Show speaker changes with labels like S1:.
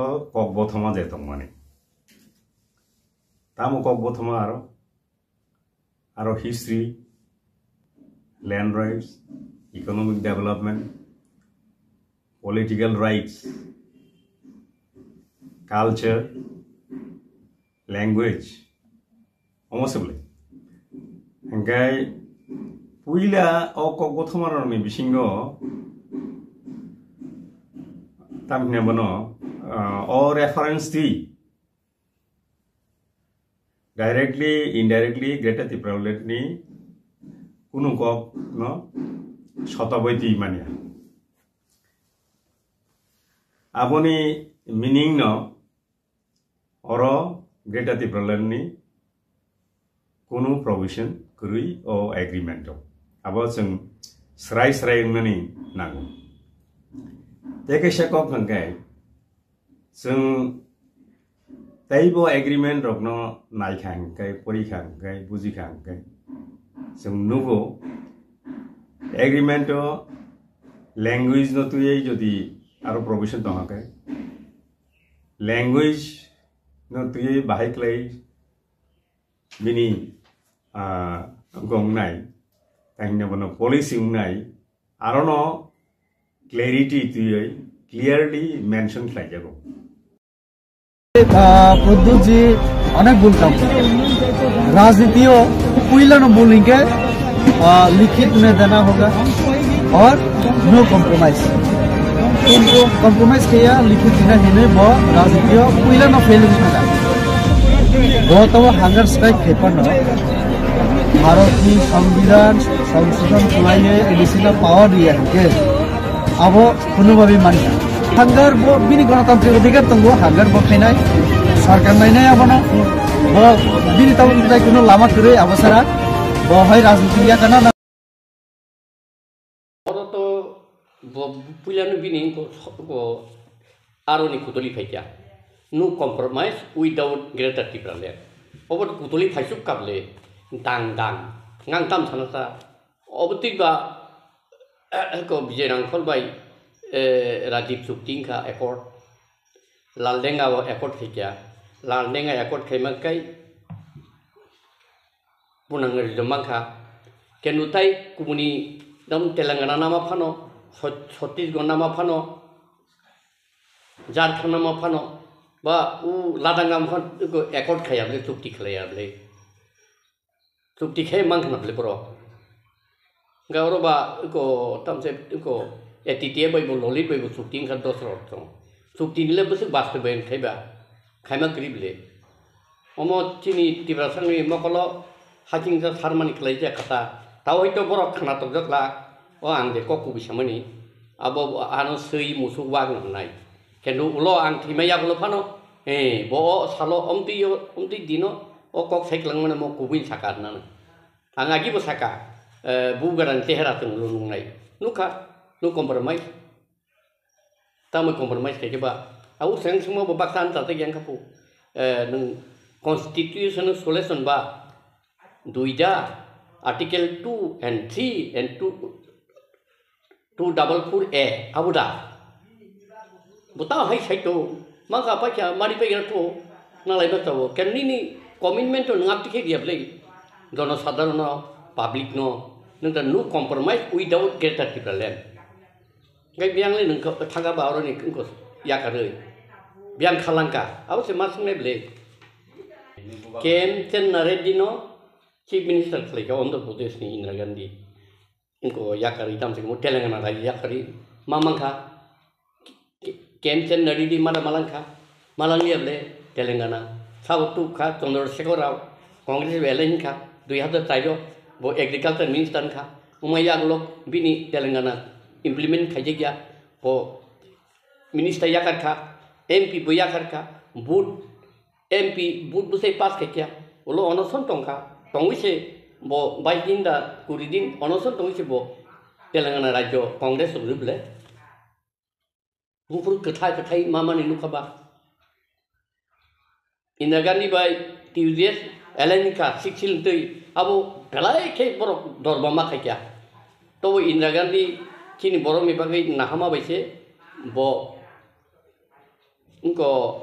S1: kok bothoma jetong mani tamu kok bothoma aro history, land rights, economic development, political rights, culture, language, almost everything. Engkai puila kok bothoma ni bisingo tamnya bono or reference di directly, indirectly, Greater Tripura ni kunu kok no shataboiti mania. Aboni meaning no oro Greater Tripura ni kunu provision kurui o agreement o. Abo sing serai ngani nangu. Teke shakok hangkai sing taibo agreement rokno nai khangkai pori khangkai buji khangkai sing nugo agreement o language no tuye jodi aro provision tohakai language no tuye bahai klai bini gong nai tangna bono policy nai aro no clarity tuye clearly mention khai jago
S2: Pradyut जी अनेक भूल काम राजनीति पहला न बोलेंगे लिखित में देना होगा और नो कॉम्प्रोमाइज कॉम्प्रोमाइज किया लिखित देना है नहीं वो राजनीति पहला न फेल होगा बहुत तो हंगर स्ट्राइक पेपर न भारत की संविधान संशोधन चलाइए एडिशनल पावर दिया है अब कुनुबाबी मानिया हंगर वो बिनी गणतंत्र अधिकार तंगो हंगर वो खाइनाय सरकार नायनाय आबना वो बिनी तंगो ताय कुनो लामा करे अवसरा वो है राजनीति या कना ना
S3: और तो वो पुलियानो बिनी को आरोनी कुतली फाइया no compromise without Greater Tripura land over कुतली फाइसुक काबले दांग Dang ngang tam sanasa obtiba ko bijerang kholbai Rajiv Suktingka Accord Laldenga Accord kaya Laldenga Accord kaya makai punang rizomangka kenutai kumuni dam Telangana nama pano Chhattisgarh nama pano Jharkhand nama pano ba u ladangam ko Accord kaya ble sukti kaya ble sukti kaya mangkana ble pro gauro ba ko tamse ko etitia bai bo loli bai bo sukting kan dosro to sukting le bus baste ben khaiba khaima krible omo chini tibra sangi mokolo haking ja harmani klai ja kata taw hoito borok khana to jotla o ang de kokku bisamani abo ano sei musuk wang nai kenu ulo ang thimaya ulo phano bo salo omti dino o kok saiklang mana mo kubin sakar na angagi bo saka bugaran tehra tung lunung nai nuka no compromise tamu compromise kayak ba aku sayang semua babaksan tata yang kapu nung constitution solution ba duida article 2 and 3 and 244A abuda buta hai sai to maka apa kya mari pe to nalai ba to kan ni commitment to ngap tikhe dia play dono sadharan public no nung no compromise without greater tripura land Gak biang le nengko tangga baru ni kengkos ya kare biang kalangka apa sih masuk nebel kem ten naredino chief minister kali kau untuk putus ni Indira Gandhi engko ya kare tam sih Telangana lagi ya kare mamangka kem ten naredi malangka malang dia le Telangana sahabat tu ka Chandrasekhar Rao Kongres belen ka 2003 bo agriculture minister ka umaya lok bini Telangana implement kaje gya o minister yakar ka MP bo yakar ka boot MP boot bu sei pass kya ulo onoson tongka tongise bo baidinda kuridin onoson tongise bo Telangana rajyo Congress ruble bupur ketai mama ni lukaba Indira Gandhi bai TUDS Elenika siksil tei abo pelai ke borok dorbama kya to Indira Gandhi kini borong mi bagai nahama baise bo engko